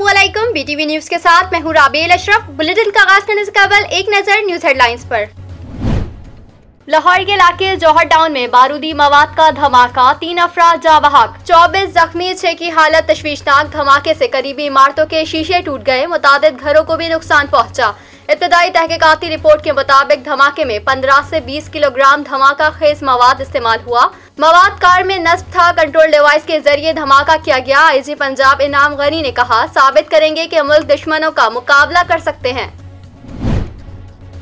अस्सलामुअलैकुम, BTV news के साथ मैं हूँ राबिया अशरफ। बुलेटिन का आगाज करने से कबल एक नजर न्यूज हेडलाइंस पर। लाहौर के इलाके जौहर टाउन में बारूदी मवाद का धमाका, 3 अफराद जाँ बहक, 24 जख्मी, 6 की हालत तशवीशनाक। धमाके से करीबी इमारतों के शीशे टूट गए, मुतादिद घरों को भी नुकसान पहुंचा। इब्तदाई तहकीकाती रिपोर्ट के मुताबिक धमाके में 15 से 20 किलोग्राम धमाका खेज मवाद इस्तेमाल हुआ। मवाद कार में नस्ब था, कंट्रोल डिवाइस के जरिए धमाका किया गया। IG पंजाब इनाम गनी ने कहा, साबित करेंगे कि मुल्क दुश्मनों का मुकाबला कर सकते हैं।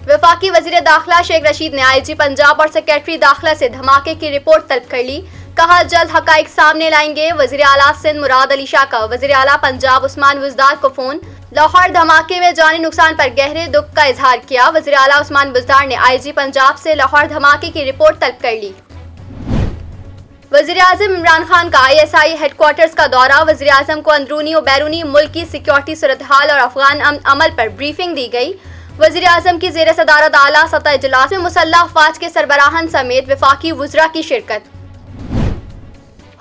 वफाकी वजीर दाखिला शेख रशीद ने IG पंजाब और सेक्रेटरी दाखिला से धमाके की रिपोर्ट तलब कर ली। कहा, जल्द हकाइक सामने लाएंगे। वजीर आला सिंध मुराद अली शाह का वजीर आला पंजाब उस्मान बुजदार को फोन। लाहौर धमाके में जानी नुकसान पर गहरे दुख का इजहार किया। वजीर आला उस्मान बुजदार ने IG पंजाब से लाहौर धमाके की रिपोर्ट तलब कर ली। वजीर आजम इमरान खान का ISI हेडक्वार्टर्स का दौरा। वजीर आजम को अंदरूनी और बैरूनी मुल्क की सिक्योरिटी सूरत हाल और अफगान अमल पर ब्रीफिंग दी गई। वजीर आजम की जेर सदारत आला सतह इजलास में मुसल्लह अफवाज के सरबराहान समेत वफाकी वुज़रा की शिरकत।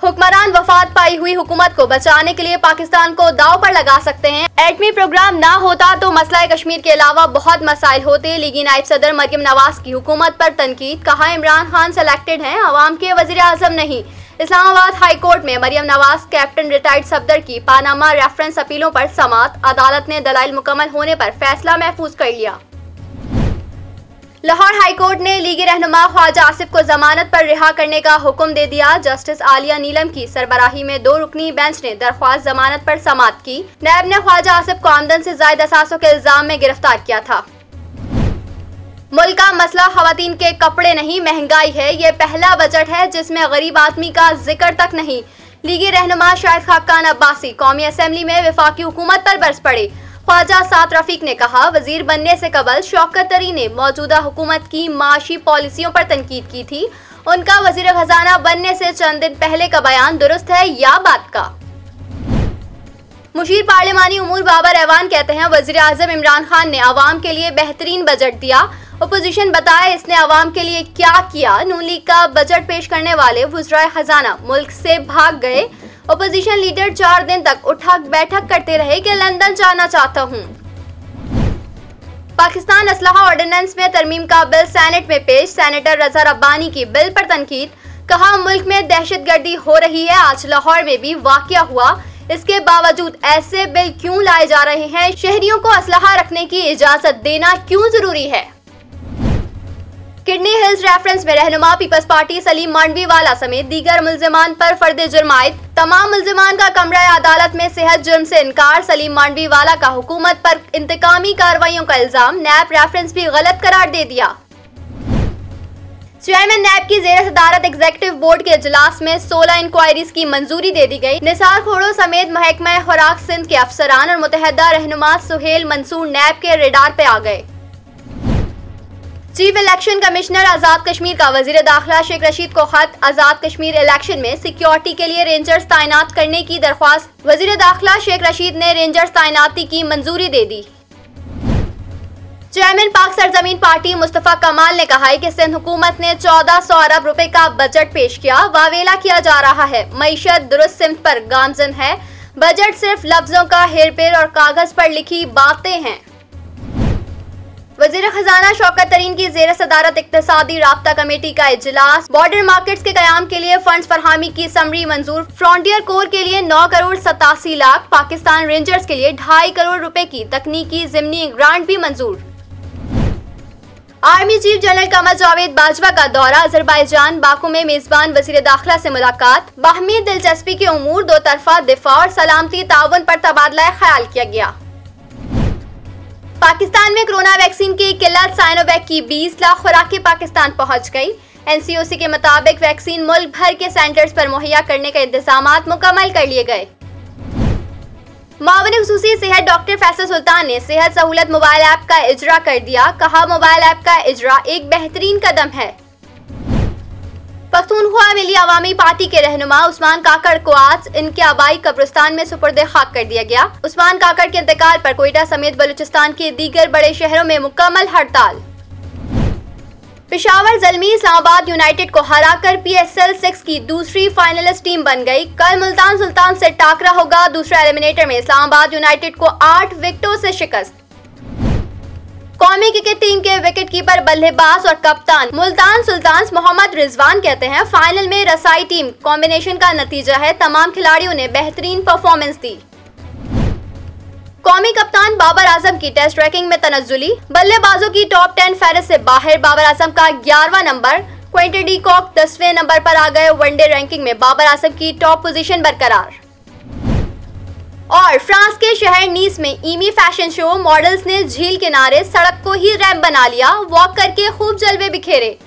हुक्मरान वफात पाई हुई हुकूमत को बचाने के लिए पाकिस्तान को दाव पर लगा सकते हैं। एटमी प्रोग्राम ना होता तो मसला कश्मीर के अलावा बहुत मसाइल होते। लीगी नायब सदर मरियम नवाज की हुकूमत पर तनकीद। कहा, इमरान खान सेलेक्टेड हैं, अवाम के वजीर आजम नहीं। इस्लामाबाद हाई कोर्ट में मरियम नवाज कैप्टन रिटायर्ड सफदर की पानामा रेफरेंस अपीलों पर समाअत। अदालत ने दलाइल मुकम्मल होने पर फैसला महफूज कर लिया। लाहौर हाई कोर्ट ने लीगी रहनुमा ख्वाजा आसिफ को जमानत पर रिहा करने का हुक्म दे दिया। जस्टिस आलिया नीलम की सरबराही में 2 रुकनी बेंच ने दरख्वास्त जमानत पर समाअत की। नैब ने ख्वाजा आसिफ को आमदन से जायद असासों के इल्जाम में गिरफ्तार किया था। मुल्क का मसला खवातीन के कपड़े नहीं, महंगाई है। ये पहला बजट है जिसमें गरीब आदमी का जिक्र तक नहीं। लीगी रहनुमा शाहिद खाकान अब्बासी कौमी असम्बली में वफाकी हुकूमत पर बरस पड़े। ख्वाजा साद रफीक ने कहा, वजीर बनने से कबल शौकत तरीन ने मौजूदा हुकूमत की माशी पॉलिसियों पर तनकीद की थी। उनका वजीर खजाना बनने से चंद दिन पहले का बयान दुरुस्त है या बात का? मुशीर पार्लिमानी उमूर बाबर ऐवान कहते हैं, वजीर आजम इमरान खान ने अवाम के लिए बेहतरीन बजट दिया। अपोजिशन बताए इसने अवाम के लिए क्या किया। नून लीग का बजट पेश करने वाले वज़राए खजाना मुल्क से भाग गए। अपोजिशन लीडर 4 दिन तक उठक बैठक करते रहे कि लंदन जाना चाहता हूँ। पाकिस्तान असलहा ऑर्डिनेंस में तरमीम का बिल सेनेट में पेश। सेनेटर रजा रब्बानी की बिल पर तनकीद। कहा, मुल्क में दहशतगर्दी हो रही है। आज लाहौर में भी वाकया हुआ, इसके बावजूद ऐसे बिल क्यों लाए जा रहे हैं? शहरियों को असलहा रखने की इजाजत देना क्यों जरूरी है? किडनी हिल्स रेफरेंस में रहनुमा पीपल्स पार्टी सलीम मांडवीवाला समेत दीगर मुल्जिमान पर फर्द जुर्म आयद। तमाम मुल्जिमान का कमरा अदालत में सेहत जुर्म से इनकार। सलीम मांडवीवाला का हुकूमत पर इंतकामी कार्रवाइयों का इल्जाम। नैब रेफरेंस भी गलत करार दे दिया। चेयरमैन नैब की जेर सदारत एग्जीक्यूटिव बोर्ड के इजलास में 16 इंक्वायरीज की मंजूरी दे दी गई। निसार खोड़ो समेत महकमा खुराक सिंध के अफसरान और मुतहदा रहनुमा सुहेल मंसूर नैब के रेडार पे आ गए। चीफ इलेक्शन कमिश्नर आजाद कश्मीर का वजीर दाखिला शेख रशीद को खत। आजाद कश्मीर इलेक्शन में सिक्योरिटी के लिए रेंजर्स तैनात करने की दरख्वास्त। वजीर दाखिला शेख रशीद ने रेंजर्स तैनाती की मंजूरी दे दी। चेयरमैन पाक सरजमीन पार्टी मुस्तफा कमाल ने कहा है कि सिंध हुकूमत ने 1400 अरब रुपए का बजट पेश किया। वावेला किया जा रहा है। मईशत दुरुस्त सिमत पर गामजन है। बजट सिर्फ लफ्जों का हेरफेर और कागज पर लिखी बातें हैं। वजीर खजाना शौकत तरीन की जेर सदारत इक्तिसादी राब्ता कमेटी का इजलास। बॉर्डर मार्केट्स के कयाम के लिए फंड्स फरहमी की समरी मंजूर। फ्रंटियर कोर के लिए 9 करोड़ 87 लाख। पाकिस्तान रेंजर्स के लिए 2.5 करोड़ रुपए की तकनीकी जिमनी ग्रांट भी मंजूर। Army chief general Qamar Javed Bajwa का दौरा। अजरबैजान बाकू में मेजबान वजीर दाखिला से मुलाकात। बाहमी दिलचस्पी के उमूर, दो तरफा दिफा और सलामती ताउन पर तबादला ख्याल किया गया। पाकिस्तान में कोरोना वैक्सीन की किल्लत। साइनोवैक की 20 लाख खुराकें पाकिस्तान पहुंच गई। NCOC के मुताबिक वैक्सीन मुल्क भर के सेंटर्स पर मुहैया करने के इंतजामात मुकम्मल कर लिए गए। मावन खुसूसी सेहत डॉक्टर फैसल सुल्तान ने सेहत सहूलत मोबाइल ऐप का इजरा कर दिया। कहा, मोबाइल ऐप का इजरा एक बेहतरीन कदम है। पख्तूनख्वा मिली अवामी पार्टी के रहनुमा उस्मान काकड़ को आज इनके आबाई कब्रिस्तान में सुपुर्द खाक कर दिया गया। उस्मान काकड़ के इंतकाल पर कोयटा समेत बलूचिस्तान के दीगर बड़े शहरों में मुकम्मल हड़ताल। पेशावर ज़ल्मी इस्लामाबाद यूनाइटेड को हराकर PSL 6 की दूसरी फाइनलिस्ट टीम बन गई। कल मुल्तान सुल्तान से टाकरा होगा। दूसरे एलिमिनेटर में इस्लामाबाद यूनाइटेड को 8 विकेटों से शिकस्त। कौमी क्रिकेट टीम के विकेटकीपर, बल्लेबाज और कप्तान मुल्तान सुल्तान्स मोहम्मद रिजवान कहते हैं, फाइनल में रसाई टीम कॉम्बिनेशन का नतीजा है। तमाम खिलाड़ियों ने बेहतरीन परफॉर्मेंस दी। कौमी कप्तान बाबर आजम की टेस्ट रैंकिंग में तनज़्ज़ुली। बल्लेबाजों की टॉप 10 फहरिस्त से बाहर। बाबर आजम का 11वां नंबर। क्विंटन डी कॉक 10वें नंबर पर आ गए। वनडे रैंकिंग में बाबर आजम की टॉप पोजीशन बरकरार। और फ्रांस के शहर नीस में ईमी फैशन शो, मॉडल्स ने झील किनारे सड़क को ही रैंप बना लिया। वॉक करके खूब जलवे बिखेरे।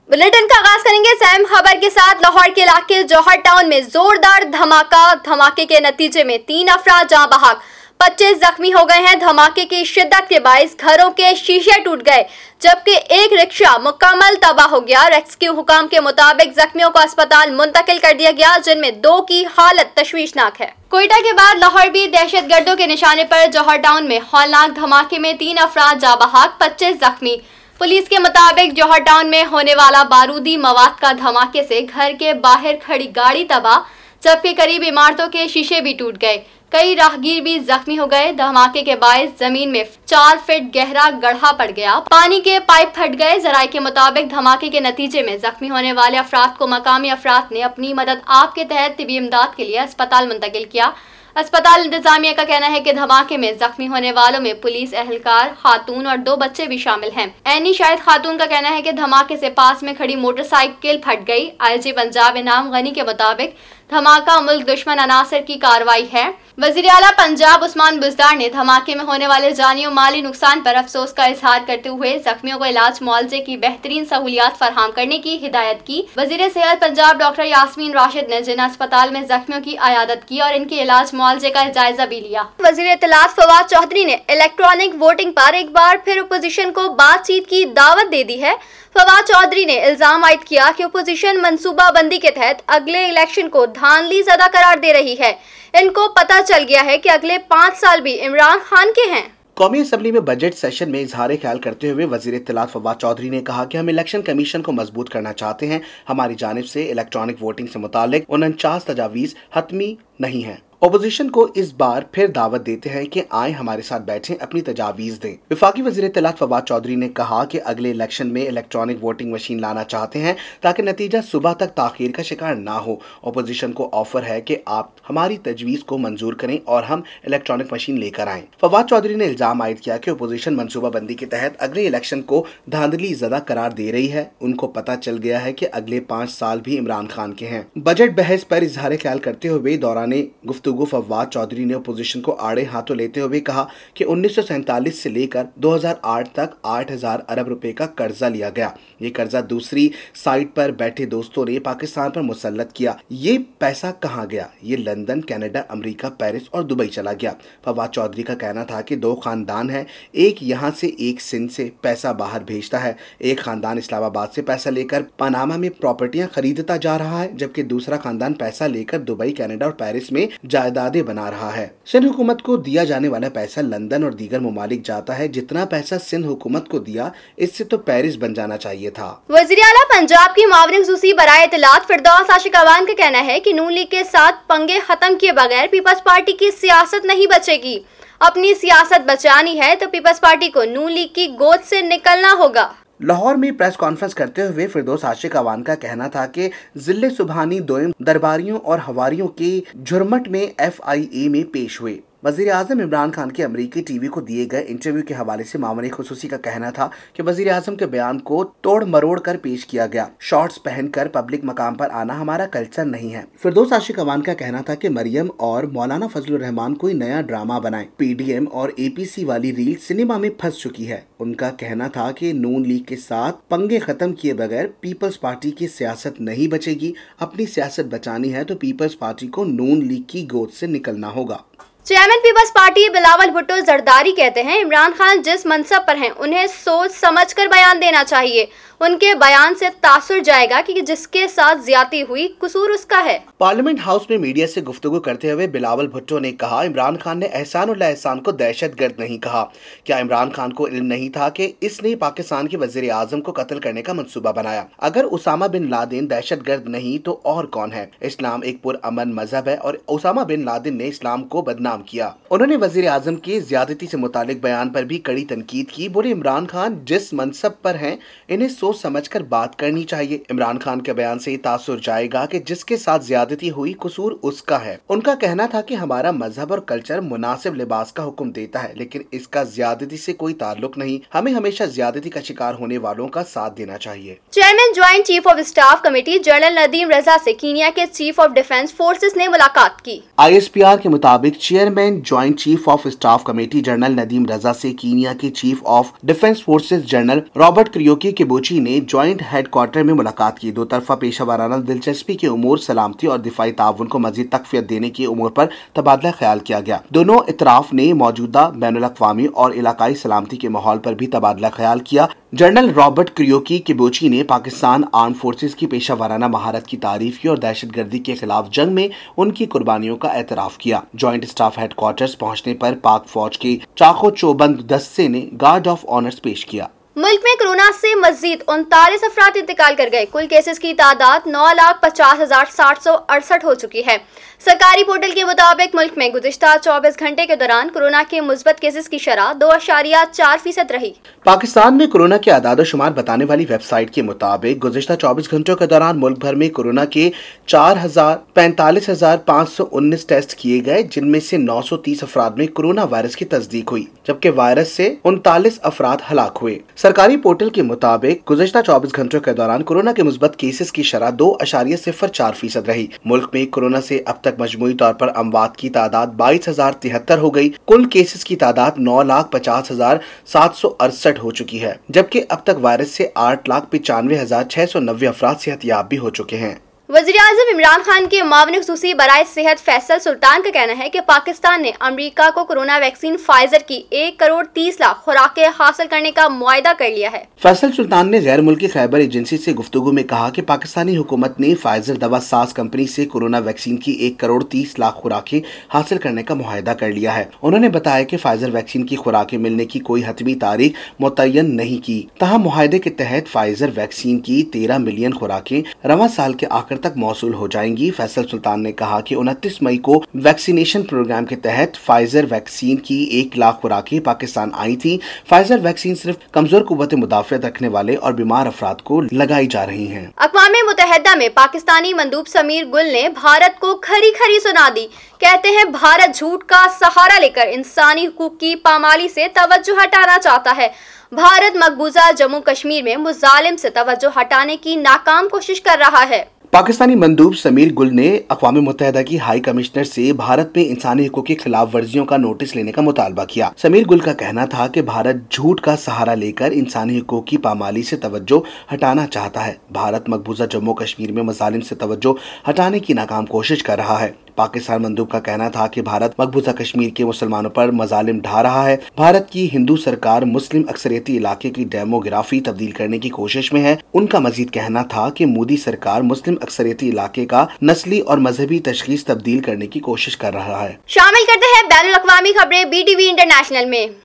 बुलेटिन का आगाज करेंगे अहम खबर के साथ। लाहौर के इलाके जौहर टाउन में जोरदार धमाका। धमाके के नतीजे में 3 अफराद जाँ बहक, 25 जख्मी हो गए हैं। धमाके की शिद्दत के बाइस घरों के शीशे टूट गए, जबकि एक रिक्शा मुकम्मल तबाह हो गया। रेस्क्यू हुकाम के मुताबिक जख्मियों को अस्पताल मुंतकिल कर दिया गया, जिनमें 2 की हालत तशवीशनाक है। कोयटा के बाद लाहौर भी दहशतगर्दों के निशाने पर। जौहर टाउन में हौलनाक धमाके में 3 अफराद जाँ बहक, 25 जख्मी। पुलिस के मुताबिक जौहर टाउन में होने वाला बारूदी मवाद का धमाके से घर के बाहर खड़ी गाड़ी तबाह, जबकि करीब इमारतों के शीशे भी टूट गए। कई राहगीर भी जख्मी हो गए। धमाके के बायस जमीन में 4 फीट गहरा गड्ढा पड़ गया। पानी के पाइप फट गए। जराये के मुताबिक धमाके के नतीजे में जख्मी होने वाले अफराद को मकामी अफराद ने अपनी मदद आप के तहत तिबी इमदाद के लिए अस्पताल मुंतकिल किया। अस्पताल इंतजामिया का कहना है कि धमाके में जख्मी होने वालों में पुलिस एहलकार, खातून और 2 बच्चे भी शामिल हैं। ऐनी शाहिद खातून का कहना है कि धमाके से पास में खड़ी मोटरसाइकिल फट गई। IG पंजाब इनाम गनी के मुताबिक धमाका मुल्क दुश्मन अनासर की कार्रवाई है। वजीर आला पंजाब उस्मान बुज़दार ने धमाके में होने वाले जानी और माली नुकसान पर अफसोस का इजहार करते हुए जख्मियों को इलाज मुआवजे की बेहतरीन सहूलियात फराहम करने की हिदायत की। वजीर सेहत पंजाब डॉक्टर यास्मीन राशिद ने जिन अस्पताल में जख्मियों की आयादत की और इनके इलाज मुआवजे का जायजा भी लिया। वजीर इत्तलात फवाद चौधरी ने इलेक्ट्रॉनिक वोटिंग पर एक बार फिर अपोजिशन को बातचीत की दावत दे दी है। फवाद चौधरी ने इल्जाम आयद किया कि अपोजिशन मनसूबाबंदी के तहत अगले इलेक्शन को धांधली ज़दा करार दे रही है। इनको पता चल गया है कि अगले 5 साल भी इमरान खान के हैं। कौमी असम्बली में बजट सेशन में इजहार ख्याल करते हुए वजीर इत्तलात फवाद चौधरी ने कहा कि हम इलेक्शन कमीशन को मजबूत करना चाहते हैं। हमारी जानिब से इलेक्ट्रॉनिक वोटिंग से मुतालिक 49 तजावीज़ हतमी नहीं है। ओपोजिशन को इस बार फिर दावत देते हैं कि आए हमारे साथ बैठें, अपनी तजावीज़ दें। वफाकी वज़ीर इत्तलात फवाद चौधरी ने कहा कि अगले इलेक्शन में इलेक्ट्रॉनिक वोटिंग मशीन लाना चाहते हैं ताकि नतीजा सुबह तक ताखीर का शिकार ना हो। ओपोजिशन को ऑफर है कि आप हमारी तजवीज़ को मंजूर करें और हम इलेक्ट्रॉनिक मशीन लेकर आएँ। फवाद चौधरी ने इल्ज़ाम आयद किया कि ओपोजिशन मनसूबाबंदी के तहत अगले इलेक्शन को धांधली ज़दा करार दे रही है। उनको पता चल गया है कि अगले 5 साल भी इमरान खान के हैं। बजट बहस पर इजहार ख्याल करते हुए दौरान गुफ्तगू फवाद चौधरी ने अपोजिशन को आड़े हाथों लेते हुए कहा कि 1947 से लेकर 2008 तक 8000 अरब रुपए का कर्जा लिया गया। ये कर्जा दूसरी साइड पर बैठे दोस्तों ने पाकिस्तान पर मुसल्लत किया। ये पैसा कहाँ गया? ये लंदन, कनाडा, अमेरिका, पेरिस और दुबई चला गया। फवाद चौधरी का कहना था कि 2 खानदान हैं, एक यहाँ से एक सिंध से पैसा बाहर भेजता है। एक खानदान इस्लामाबाद से पैसा लेकर पनामा में प्रॉपर्टियां खरीदता जा रहा है, जबकि दूसरा खानदान पैसा लेकर दुबई, कनाडा और पेरिस में जायदादें बना रहा है। सिंध हुकूमत को दिया जाने वाला पैसा लंदन और दीगर ममालिक जाता है। जितना पैसा सिंध हुकूमत को दिया, इससे तो पेरिस बन जाना चाहिए था। वज़ीर आला पंजाब की मावरिन खुसूसी बराए इत्तलात फिरदौस आशिक अवान का कहना है कि नून लीग के साथ पंगे खत्म किए बगैर पीपल्स पार्टी की सियासत नहीं बचेगी। अपनी सियासत बचानी है तो पीपल्स पार्टी को नून लीग की गोद से निकलना होगा। लाहौर में प्रेस कॉन्फ्रेंस करते हुए फिरदौस आशिक अवान का कहना था कि जिले सुबहानी दोयम दरबारियों और हवारियों के झुरमट में FIA में पेश हुए। वज़ीर आज़म इमरान खान के अमरीकी टीवी को दिए गए इंटरव्यू के हवाले से मामून खुसूसी का कहना था कि वज़ीर आज़म के बयान को तोड़ मरोड़ कर पेश किया गया। शॉर्ट्स पहनकर पब्लिक मकाम पर आना हमारा कल्चर नहीं है। फिरदौस आशिक अवान का कहना था कि मरियम और मौलाना फजलुर रहमान कोई नया ड्रामा बनाए। PDM और APC वाली रील सिनेमा में फंस चुकी है। उनका कहना था कि नून लीग के साथ पंगे खत्म किए बगैर पीपल्स पार्टी की सियासत नहीं बचेगी। अपनी सियासत बचानी है तो पीपल्स पार्टी को नून लीग की गोद से निकलना होगा। चेयरमैन पीपल्स पार्टी बिलावल भुट्टो जरदारी कहते हैं, इमरान खान जिस मनसब पर हैं उन्हें सोच समझकर बयान देना चाहिए। उनके बयान से तासुर जाएगा कि जिसके साथ ज्यादती हुई कसूर उसका है। पार्लियामेंट हाउस में मीडिया से गुफ्तगू करते हुए बिलावल भुट्टो ने कहा, इमरान खान ने एहसानुल्लाह एहसान को दहशतगर्द नहीं कहा। क्या इमरान खान को इल्म नहीं था कि इसने पाकिस्तान के वजीर आजम को कत्ल करने का मंसूबा बनाया? अगर उसामा बिन लादेन दहशतगर्द नहीं तो और कौन है? इस्लाम एक पुरअमन मजहब है और उसामा बिन लादेन ने इस्लाम को बदनाम किया। उन्होंने वजीर आजम के ज्यादती से मुतालिक बयान पर भी कड़ी तनकीद की। बोले, इमरान खान जिस मनसब पर हैं, इन्हें सोच समझ कर बात करनी चाहिए। इमरान खान के बयान से तासुर जाएगा कि जिसके साथ ज्यादती हुई कसूर उसका है। उनका कहना था कि हमारा मजहब और कल्चर मुनासिब लिबास का हुक्म देता है, लेकिन इसका ज्यादती से कोई ताल्लुक नहीं। हमें हमेशा ज्यादती का शिकार होने वालों का साथ देना चाहिए। Chairman joint chief of staff committee general Nadeem Raza से कीनिया के चीफ ऑफ डिफेंस फोर्सेस ने मुलाकात की। ISPR के मुताबिक chairman joint chief of staff committee general Nadeem Raza से कीनिया के chief of defence forces general Robert Kariuki Kibochi ने ज्वाइंट हेडक्वार्टर में मुलाकात की। दो तरफा पेशा वाराना दिलचस्पी के उमूर, सलामती और दिफाई ताउन को मजीद तकफियत देने के उमूर पर तबादला ख्याल किया गया। दोनों इतराफ ने मौजूदा बैनुल-अक़वामी और इलाकाई सलामती के माहौल पर भी तबादला ख्याल किया। जनरल रॉबर्ट क्रियोकी किबुची ने पाकिस्तान आर्म फोर्सेस की पेशा वाराना महारत की तारीफ की और दहशतगर्दी के खिलाफ जंग में उनकी कुर्बानियों का एतराफ किया। ज्वाइंट स्टाफ हेडक्वार्टर्स पहुंचने पर पाक फौज के चाको चौबंद दस्ते ने गार्ड ऑफ ऑनर्स पेश किया। मुल्क में कोरोना से मजीद 39 अफराद इंतकाल कर गए। कुल केसेस की तादाद 9,50,768 हो चुकी है। सरकारी पोर्टल के मुताबिक मुल्क में गुज़िश्ता 24 घंटे के दौरान कोरोना के मुस्बत केसेस की शरह 2.4% रही। पाकिस्तान में कोरोना के आदाद शुमार बताने वाली वेबसाइट के मुताबिक गुज़िश्ता 24 घंटों के दौरान मुल्क भर में कोरोना के 45,519 टेस्ट किए गए, जिनमें से 930 अफराद में कोरोना वायरस की तस्दीक हुई, जबकि वायरस से 39 अफराद हलाक हुए। सरकारी पोर्टल के मुताबिक गुज़िश्ता 24 घंटों के दौरान कोरोना के मुस्बत केसेस की शरह 2.04% रही। मुल्क में कोरोना से अब तक मजमूई तौर पर अमवात की तादाद 22,073 हो गई। कुल केसेस की तादाद 9,50,768 हो चुकी है, जबकि अब तक वायरस से 8,95,690 अफराद सेहतयाब भी हो चुके हैं। वज़ीर आज़म इमरान खान के मामले खुसूसी बराए सेहत फैसल सुल्तान का कहना है कि पाकिस्तान ने अमेरिका को कोरोना वैक्सीन फाइजर की 1,30,00,000 खुराकें हासिल करने का मुआहदा कर लिया है। फैसल सुल्तान ने गैर मुल्की खैबर एजेंसी से गुफ्तगू में कहा कि पाकिस्तानी हुकूमत ने फाइजर दवा साज कंपनी से कोरोना वैक्सीन की 1,30,00,000 खुराकें हासिल करने का मुआहदा कर लिया है। उन्होंने बताया कि फाइजर वैक्सीन की खुराकें मिलने की कोई हतमी तारीख मुतय्यन नहीं की। तहम मुआहदे के तहत फाइजर वैक्सीन की 13 मिलियन खुराकें रवां साल के आखिर तक मौसूल हो जाएंगी। फैसल सुल्तान ने कहा कि 29 मई को वैक्सीनेशन प्रोग्राम के तहत फाइजर वैक्सीन की 1,00,000 खुराकें पाकिस्तान आई थी। फाइजर वैक्सीन सिर्फ कमजोर कुव्वत मुदाफियत रखने वाले और बीमार अफराद को लगाई जा रही है। अक़वाम मुत्तहिदा में पाकिस्तानी मंदूब समीर गुल ने भारत को खरी खरी सुना दी। कहते हैं भारत झूठ का सहारा लेकर इंसानी हुकूक की पामाली से तवज्जो हटाना चाहता है। भारत मकबूजा जम्मू कश्मीर में मुजालिम से तवज्जो हटाने की नाकाम कोशिश कर रहा है। पाकिस्तानी मंदूब समीर गुल ने अक़वाम मुत्तहिदा की हाई कमिश्नर से भारत में इंसानी हुकूक की खिलाफ वर्जियों का नोटिस लेने का मुतालबा किया। समीर गुल का कहना था कि भारत झूठ का सहारा लेकर इंसानी हुकूक की पामाली से तवज्जो हटाना चाहता है। भारत मकबूजा जम्मू कश्मीर में मुजालिम से तवज्जो हटाने की नाकाम कोशिश कर रहा है। पाकिस्तान मंदूब का कहना था कि भारत मकबूजा कश्मीर के मुसलमानों पर मजालिम ढा रहा है। भारत की हिंदू सरकार मुस्लिम अक्सरियती इलाके की डेमोग्राफी तब्दील करने की कोशिश में है। उनका मजीद कहना था कि मोदी सरकार मुस्लिम अक्सरियती इलाके का नस्ली और मजहबी तशखीस तब्दील करने की कोशिश कर रहा है। शामिल करते हैं बैनुल अक़वामी खबरें BTV इंटरनेशनल में।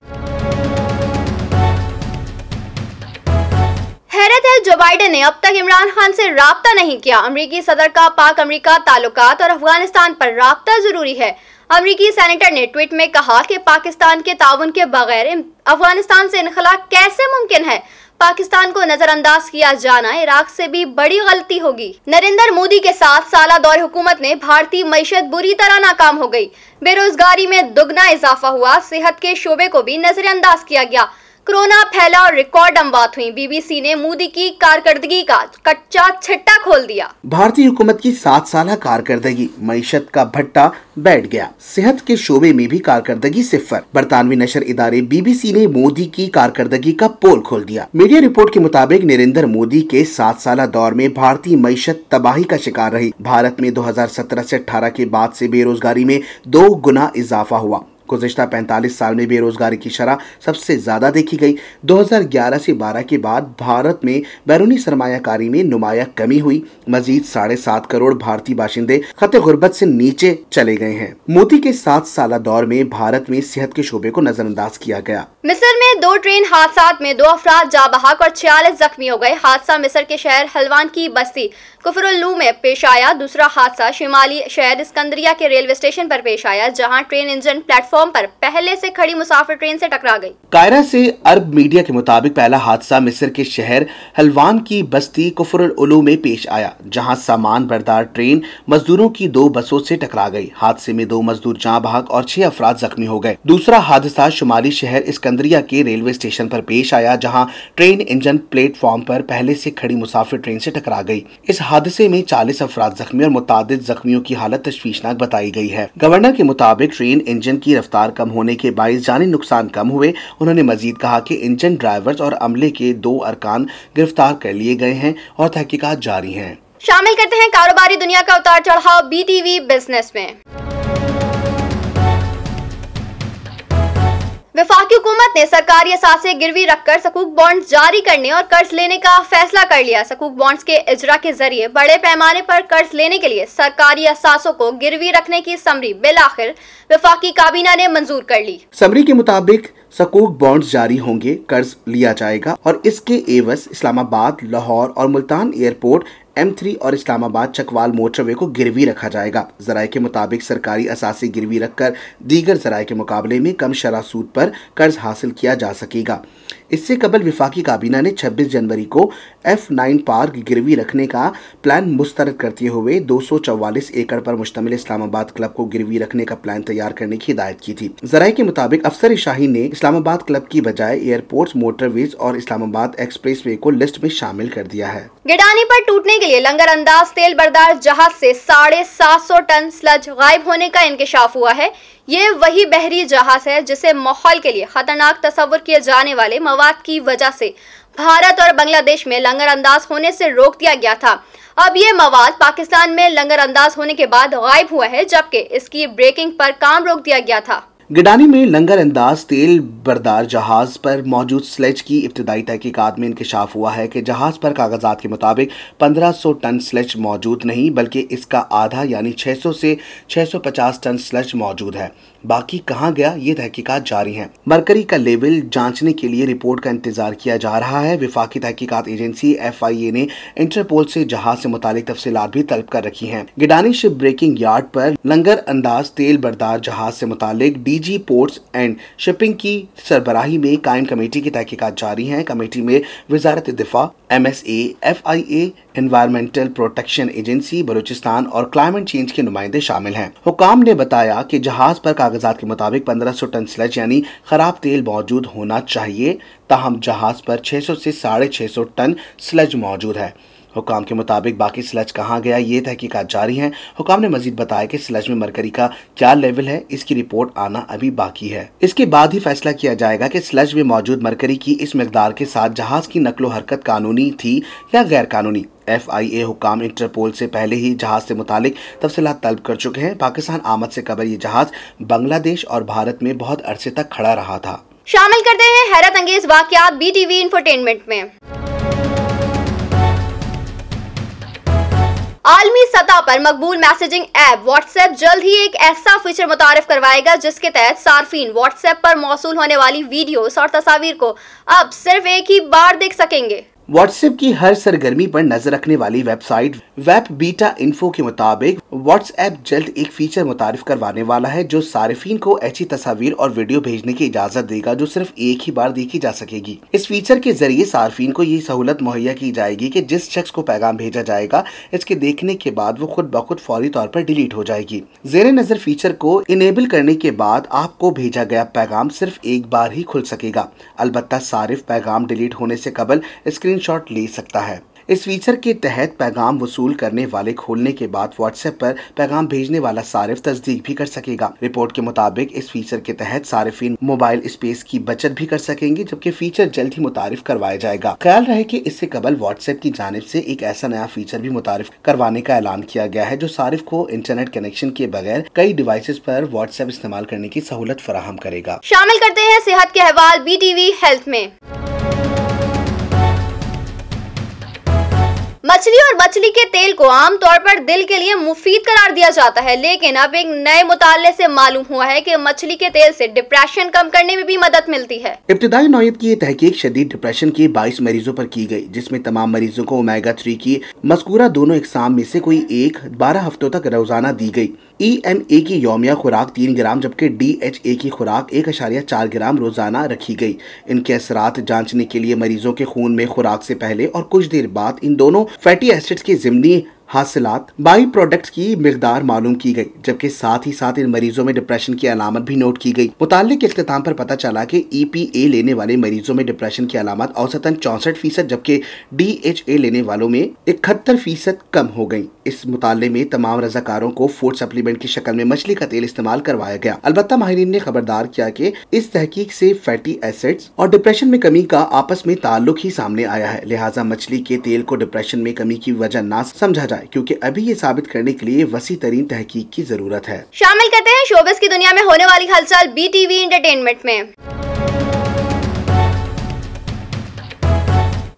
हैरत है, जो बाइडेन ने अब तक इमरान खान से राब्ता नहीं किया। अमरीकी सदर का पाक अमरीका ताल्लुकात और अफगानिस्तान पर राब्ता जरूरी है। अमरीकी सेनेटर ने ट्वीट में कहा कि पाकिस्तान के ताउन के बगैर अफगानिस्तान से इनखला कैसे मुमकिन है। पाकिस्तान को नजरअंदाज किया जाना इराक से भी बड़ी गलती होगी। नरेंद्र मोदी के 7 साल दौरे हुकूमत में भारतीय मईशत बुरी तरह नाकाम हो गई। बेरोजगारी में दुगना इजाफा हुआ। सेहत के शोबे को भी नजरअंदाज किया गया। कोरोना फैला और रिकॉर्ड अमवात हुई। BBC ने मोदी की कारकर्दगी का कच्चा छिट्टा खोल दिया। भारतीय हुकूमत की 7 साल कारकर्दगी, मईशत का भट्टा बैठ गया। सेहत के शोबे में भी कारकर्दगी सिफर। बरतानवी नशर इदारे BBC ने मोदी की कारकर्दगी का पोल खोल दिया। मीडिया रिपोर्ट के मुताबिक नरेंद्र मोदी के 7 साल दौर में भारतीय मईशत तबाही का शिकार रही। भारत में 2017 से 18 के बाद से बेरोजगारी में 2 गुना इजाफा हुआ। गुज़िश्ता 45 साल में बेरोजगारी की शरह सबसे ज्यादा देखी गई। 2011 से 12 के बाद भारत में बैरूनी सरमायाकारी में नुमाया कमी हुई। मजीद 7.5 करोड़ भारतीय बाशिंदे खते गुर्बत से नीचे चले गए हैं। मोदी के 7 साल दौर में भारत में सेहत के शोबे को नजरअंदाज किया गया। मिस्र में 2 ट्रेन हादसा में 2 अफराद जाँ बहक और 46 जख्मी हो गए। हादसा मिस्र के शहर हल्वान की बस्ती कुफरुल्लू में पेश आया। दूसरा हादसा शिमाली शहर इस्कंदरिया के रेलवे स्टेशन पर पेश आया, जहां ट्रेन इंजन प्लेटफॉर्म पर पहले से खड़ी मुसाफिर ट्रेन से टकरा गई। कायरा से अरब मीडिया के मुताबिक पहला हादसा मिस्र के शहर हल्वान की बस्ती कुफरुल्लू में पेश आया, जहां सामान बरदार ट्रेन मजदूरों की 2 बसों से टकरा गई। हादसे में 2 मजदूर जाँ बहक और 6 अफराद जख्मी हो गए। दूसरा हादसा शुमाली शहर इस्कंदरिया के रेलवे स्टेशन पर पेश आया, जहां ट्रेन इंजन प्लेटफॉर्म पर पहले से खड़ी मुसाफिर ट्रेन से टकरा गई। इस हादसे में 40 अफराद जख्मी और मुतादिद जख्मियों की हालत तशवीशनाक बताई गई है। गवर्नर के मुताबिक ट्रेन इंजन की रफ्तार कम होने के बाइस जानी नुकसान कम हुए। उन्होंने मजीद कहा कि इंजन ड्राइवर्स और अमले के 2 अरकान गिरफ्तार कर लिए गए हैं और तहकीकात जारी हैं। शामिल करते हैं कारोबारी दुनिया का उतार चढ़ाव BTV बिजनेस में। वफाकी हुकूमत ने सरकारी असासे गिरवी रखकर सकूक बॉन्ड जारी करने और कर्ज लेने का फैसला कर लिया। सकूक बॉन्ड्स के इजरा के जरिए बड़े पैमाने पर कर्ज लेने के लिए सरकारी असासों को गिरवी रखने की समरी बिल आखिर वफाकी काबीना ने मंजूर कर ली। समरी के मुताबिक सकूक बॉन्ड्स जारी होंगे, कर्ज लिया जाएगा और इसके एवज इस्लामाबाद, लाहौर और मुल्तान एयरपोर्ट, M3 और इस्लामाबाद चकवाल मोटरवे को गिरवी रखा जाएगा। जराये के मुताबिक सरकारी असासे गिरवी रखकर दीगर जराये के मुकाबले में कम शरह सूद पर कर्ज हासिल किया जा सकेगा। इससे कबल विफाकी काबीना ने 26 जनवरी को F9 पार्क गिरवी रखने का प्लान मुस्तरद करते हुए 244 एकड़ पर मुश्तमिल इस्लामाबाद क्लब को गिरवी रखने का प्लान तैयार करने की हिदायत की थी। जराये के मुताबिक अफसर शाहीन ने इस्लामाबाद क्लब की बजाय एयरपोर्ट्स, मोटरवेज और इस्लामाबाद एक्सप्रेसवे को लिस्ट में शामिल कर दिया है। गिडानी पर टूटने के लिए लंगर अंदाज तेल बरदार जहाज से 750 टन स्लज गायब होने का इंकशाफ हुआ है। ये वही बहरी जहाज है जिसे माहौल के लिए खतरनाक तस्वर किए जाने वाले मवाद की वजह से भारत और बांग्लादेश में लंगर अंदाज होने से रोक दिया गया था। अब ये मवाद पाकिस्तान में लंगर अंदाज होने के बाद गायब हुआ है, जबकि इसकी ब्रेकिंग पर काम रोक दिया गया था। गिडानी में लंगर अंदाज तेल बरदार जहाज पर मौजूद स्लेज की इब्तदाई तहकीकात में इंकशाफ हुआ है कि जहाज पर कागजात के मुताबिक 1500 टन स्लेज मौजूद नहीं, बल्कि इसका आधा यानी 600 से 650 टन स्लेज मौजूद है। बाकी कहां गया, ये तहकीकात जारी हैं। मरकरी का लेवल जांचने के लिए रिपोर्ट का इंतजार किया जा रहा है। विफाकी तहकीकात एजेंसी FIA ने इंटरपोल से जहाज से मुतालिक तफसीलात भी तलब कर रखी हैं। गिडानी शिप ब्रेकिंग यार्ड पर लंगर अंदाज तेल बरदार जहाज से मुतालिक DG पोर्ट्स एंड शिपिंग की सरबराही में कायम कमेटी की तहकीकात जारी है। कमेटी में वजारत दिफा, MSA, FIA, environmental protection agency Balochistan और क्लाइमेट चेंज के नुमाइंदे शामिल हैं। हुकाम ने बताया कि जहाज पर कागजात के मुताबिक 1500 टन स्लज यानी खराब तेल मौजूद होना चाहिए, ताहम जहाज पर 600 से 650 टन स्लज मौजूद है। हुकाम के मुताबिक बाकी स्लज कहाँ गया, ये तहकीकात जारी हैं। हुकाम ने मजीद बताया कि स्लज में मरकरी का क्या लेवल है, इसकी रिपोर्ट आना अभी बाकी है। इसके बाद ही फैसला किया जाएगा कि स्लज में मौजूद मरकरी की इस मिकदार के साथ जहाज की नकलो हरकत कानूनी थी या गैर कानूनी। FIA हुकाम इंटरपोल से पहले ही जहाज से मुतालिक तफसीलात तलब कर चुके हैं। पाकिस्तान आमद से कबल ये जहाज बांग्लादेश और भारत में बहुत अरसे तक खड़ा रहा था। शामिल करते हैं हैरत अंगेज वाकयात BTV इंफोटेनमेंट में। आलमी सतह पर मकबूल मैसेजिंग ऐप व्हाट्सएप जल्द ही एक ऐसा फीचर मुतारिफ करवाएगा जिसके तहत सार्फिन व्हाट्सएप पर मौसूल होने वाली वीडियोस और तस्वीर को अब सिर्फ एक ही बार देख सकेंगे। व्हाट्सएप की हर सरगर्मी पर नजर रखने वाली वेबसाइट वेब बीटा इन्फो के मुताबिक व्हाट्सएप जल्द एक फीचर मुतारिफ करवाने वाला है जो सारिफीन को ऐसी तस्वीर और वीडियो भेजने की इजाजत देगा जो सिर्फ एक ही बार देखी जा सकेगी। इस फीचर के जरिए सारिफीन को ये सहूलत मुहैया की जाएगी कि जिस शख्स को पैगाम भेजा जाएगा इसके देखने के बाद वो खुद ब खुद फौरी तौर पर डिलीट हो जाएगी। जेरे नजर फीचर को इनेबल करने के बाद आपको भेजा गया पैगाम सिर्फ एक बार ही खुल सकेगा। अलबत्ता सारिफ पैगाम डिलीट होने से कबल स्क्रीनशॉट ले सकता है। इस फीचर के तहत पैगाम वसूल करने वाले खोलने के बाद व्हाट्सएप पर पैगाम भेजने वाला सारिफ तस्दीक भी कर सकेगा। रिपोर्ट के मुताबिक इस फीचर के तहत सारिफिन मोबाइल स्पेस की बचत भी कर सकेंगे, जबकि फीचर जल्द ही मुतारिफ करवाया जाएगा। ख्याल रहे कि इससे कबल व्हाट्सएप की जानिब से एक ऐसा नया फीचर भी मुतारिफ करवाने का ऐलान किया गया है जो सारिफ को इंटरनेट कनेक्शन के बगैर कई डिवाइसेस पर व्हाट्सएप इस्तेमाल करने की सहूलत फराहम करेगा। शामिल करते हैं सेहत के अहवाल BTV हेल्थ में। मछली और मछली के तेल को आमतौर पर दिल के लिए मुफीद करार दिया जाता है, लेकिन अब एक नए मुताले से मालूम हुआ है कि मछली के तेल से डिप्रेशन कम करने में भी मदद मिलती है। इब्तिदाई नौयत की ये तहकीक शदीद डिप्रेशन के 22 मरीजों पर की गई, जिसमें तमाम मरीजों को ओमेगा 3 की मज़कूरा दोनों इकसाम में से कोई एक 12 हफ्तों तक रोजाना दी गई। EMA की यौमिया खुराक 3 ग्राम जबकि DHA की खुराक 1.4 ग्राम रोजाना रखी गई। इनके असरात जांचने के लिए मरीजों के खून में खुराक से पहले और कुछ देर बाद इन दोनों फैटी एसिड्स के ज़िमनी हासिलात बाई प्रोडक्ट्स की मिकदार मालूम की गई, जबकि साथ ही साथ इन मरीजों में डिप्रेशन की अलामत भी नोट की गई। मुताल्लिक इख्तिताम पर पता चला कि EPA लेने वाले मरीजों में डिप्रेशन की अलामत औसतन 64%, जबकि DHA लेने वालों में 71% कम हो गई। इस मुताले में तमाम रजाकारों को फूड सप्लीमेंट की शक्ल में मछली का तेल इस्तेमाल करवाया गया। अलबत्ता माहिरीन ने खबरदार किया कि इस तहकीक से फैटी एसिड्स और डिप्रेशन में कमी का आपस में ताल्लुक ही सामने आया है, लिहाजा मछली के तेल को डिप्रेशन में कमी की वजह न समझा जाए, क्योंकि अभी ये साबित करने के लिए वसी तरीन तहकीक की जरूरत है। शामिल करते हैं शोबिस की दुनिया में होने वाली हलचल BTV एंटरटेनमेंट में।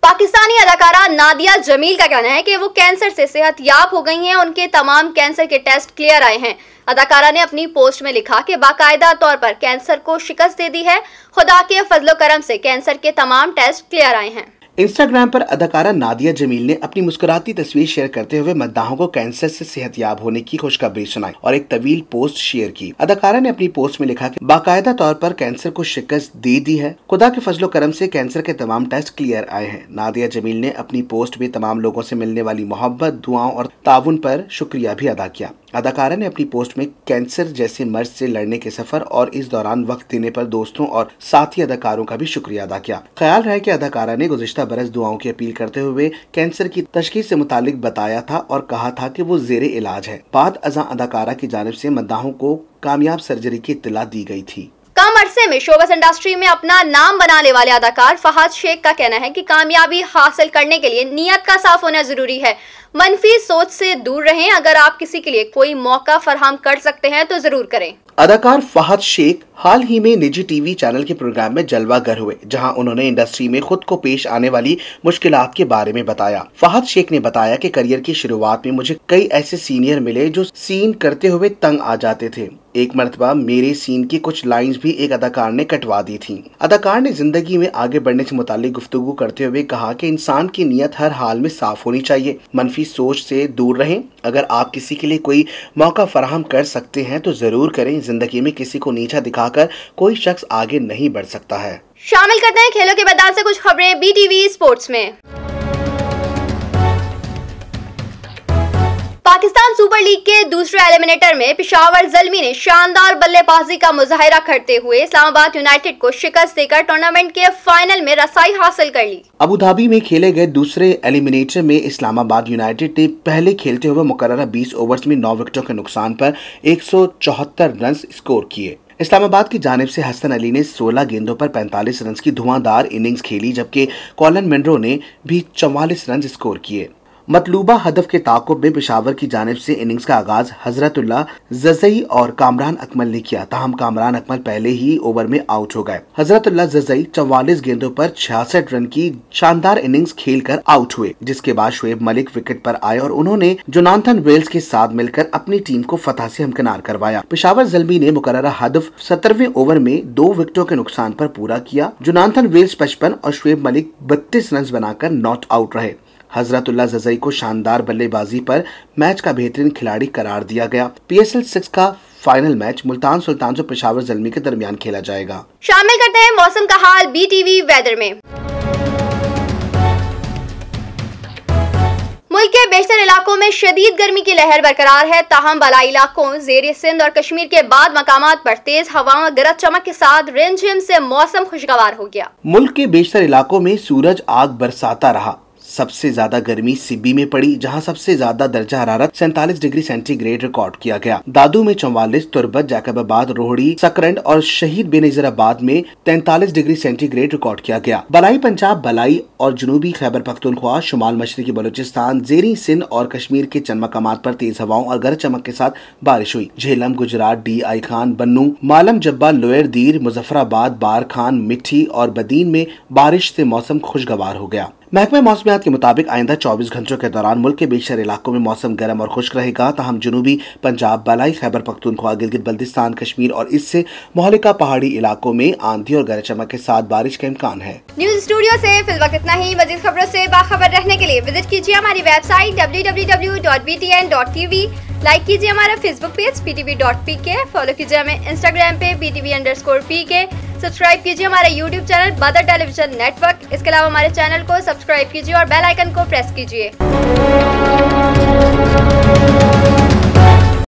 पाकिस्तानी अदाकारा नादिया जमील का कहना है कि वो कैंसर से सेहतयाब हो गई हैं। उनके तमाम कैंसर के टेस्ट क्लियर आए हैं। अदाकारा ने अपनी पोस्ट में लिखा कि बाकायदा तौर पर कैंसर को शिकस्त दे दी है। खुदा के फजलो करम से कैंसर के तमाम टेस्ट क्लियर आए हैं। इंस्टाग्राम पर अदाकारा नादिया जमील ने अपनी मुस्कुराती तस्वीर शेयर करते हुए मद्दाहों को कैंसर से सेहतयाब होने की खुशखबरी सुनाई और एक तवील पोस्ट शेयर की। अदाकारा ने अपनी पोस्ट में लिखा कि बाकायदा तौर पर कैंसर को शिकस्त दे दी है। खुदा के फजलो करम से कैंसर के तमाम टेस्ट क्लियर आए हैं। नादिया जमील ने अपनी पोस्ट में तमाम लोगों से मिलने वाली मोहब्बत, दुआओं और ताउन पर शुक्रिया भी अदा किया। अदाकारा ने अपनी पोस्ट में कैंसर जैसे मर्ज से लड़ने के सफर और इस दौरान वक्त देने पर दोस्तों और साथी अदाकारों का भी शुक्रिया अदा किया। ख्याल रहे कि अदाकारा ने गुज़िश्ता बरस दुआओं की अपील करते हुए कैंसर की तशखीस से मुतालिक बताया था और कहा था कि वो ज़ेरे इलाज है। बाद अज़ां अदाकारा की जानिब से मद्दाहों को कामयाब सर्जरी की इत्तला दी गई थी। कम अरसे में शोबिस इंडस्ट्री में अपना नाम बनाने वाले अदाकार फहद शेख का कहना है कि कामयाबी हासिल करने के लिए नियत का साफ होना जरूरी है। मनफी सोच से दूर रहें। अगर आप किसी के लिए कोई मौका फराहम कर सकते हैं तो जरूर करें। अदाकार फहद शेख हाल ही में निजी टीवी चैनल के प्रोग्राम में जलवागर हुए, जहां उन्होंने इंडस्ट्री में खुद को पेश आने वाली मुश्किलात के बारे में बताया। फहद शेख ने बताया कि करियर की शुरुआत में मुझे कई ऐसे सीनियर मिले जो सीन करते हुए तंग आ जाते थे। एक मर्तबा मेरे सीन की कुछ लाइंस भी एक अदाकार ने कटवा दी थी। अदाकार ने जिंदगी में आगे बढ़ने से मुताल्लिक गुफ्तगू करते हुए कहा कि इंसान की नीयत हर हाल में साफ होनी चाहिए। मनफी सोच से दूर रहें। अगर आप किसी के लिए कोई मौका फराहम कर सकते हैं तो जरूर करें। जिंदगी में किसी को नीचा दिखाकर कोई शख्स आगे नहीं बढ़ सकता है। शामिल करते हैं खेलों के मैदान से कुछ खबरें BTV स्पोर्ट्स में। पाकिस्तान सुपर लीग के दूसरे एलिमिनेटर में पेशावर ज़ल्मी ने शानदार बल्लेबाजी का मुजाहिरा करते हुए इस्लामाबाद यूनाइटेड को शिकस्त देकर टूर्नामेंट के फाइनल में रसाई हासिल कर ली। अबू धाबी में खेले गए दूसरे एलिमिनेटर में इस्लामाबाद यूनाइटेड ने पहले खेलते हुए मुकर्ररा 20 ओवर्स में 9 विकेटों के नुकसान पर 174 रन स्कोर किए। इस्लामाबाद की जानिब से हसन अली ने 16 गेंदों पर 45 रन की धुआंधार इनिंग्स खेली, जबकि कॉलन मिनरो ने भी 44 रन स्कोर किए। मतलूबा हदफ के ताक़ुब में पेशावर की जानिब से इनिंग्स का आगाज हजरतुल्लाह जज़ई और कामरान अकमल ने किया, ताहम कामरान अकमल पहले ही ओवर में आउट हो गए। हजरतुल्लाह जज़ई 44 गेंदों पर 66 रन की शानदार इनिंग्स खेलकर आउट हुए, जिसके बाद शुएब मलिक विकेट पर आए और उन्होंने जोनाथन वेल्स के साथ मिलकर अपनी टीम को फतह से हमकिनार करवाया। पेशावर ज़ल्मी ने मुकर्ररा हदफ 17वें ओवर में 2 विकेटों के नुकसान पर पूरा किया। जोनाथन वेल्स 55 और शुएब मलिक 32 रन बनाकर नॉट आउट रहे। हजरतुल्लाह जज़ई को शानदार बल्लेबाजी पर मैच का बेहतरीन खिलाड़ी करार दिया गया। PSL 6 का फाइनल मैच मुल्तान सुल्तान और पेशावर ज़ल्मी के दरमियान खेला जाएगा। शामिल करते हैं मौसम का हाल BTV वेदर में। मुल्क के बेशतर इलाकों में शदीद गर्मी की लहर बरकरार है, ताहम बलाई इलाकों ज़ेर सिंध और कश्मीर के बाद मकामात पर तेज हवाओं और गरज चमक के साथ रिमझिम से मौसम खुशगवार हो गया। मुल्क के बेशतर इलाकों में सूरज आग बरसाता रहा। सबसे ज्यादा गर्मी सिब्बी में पड़ी, जहां सबसे ज्यादा दर्जा हरारत 47 डिग्री सेंटीग्रेड रिकॉर्ड किया गया। दादू में 44, तुर्बत, जैकबाबाद, रोहड़ी, सकरंड और शहीद बेनजीराबाद में 43 डिग्री सेंटीग्रेड रिकॉर्ड किया गया। बलाई पंजाब, बलाई और जनूबी खैबर पख्तूनख्वा, शुमाल मशरकी बलूचिस्तान, जेरी सिंध और कश्मीर के चंद मकामात पर तेज हवाओं और गरज चमक के साथ बारिश हुई। Jhelum, Gujarat, D I Khan, Bannu, Malam Jabba, lower दीर, मुजफ्फराबाद, बार खान, मिठी और बदीन में बारिश से मौसम खुशगवार हो गया। महकमा मौसमियात के मुताबिक आइंदा 24 घंटों के दौरान मुल्क के बेशतर इलाकों में मौसम गर्म और खुश्क रहेगा, ताहम जनूबी पंजाब, बलाई, खैबर पख्तूनख्वा, गिलगित बल्तिस्तान, कश्मीर और इससे मोहल्लिका पहाड़ी इलाकों में आंधी और गरज चमक के साथ बारिश का इम्कान है। न्यूज स्टूडियो से फिलहाल इतना ही। मजीद खबरों से बाखबर रहने के लिए विजिट कीजिए हमारी वेबसाइट www.btn.tv। लाइक कीजिए हमारा फेसबुक पेज ptv.pk, फॉलो कीजिए हमें इंस्टाग्राम पे ptv_pk, सब्सक्राइब कीजिए हमारा यूट्यूब चैनल बदर टेलीविजन नेटवर्क। इसके अलावा हमारे चैनल को सब्सक्राइब कीजिए और बेल आइकन को प्रेस कीजिए।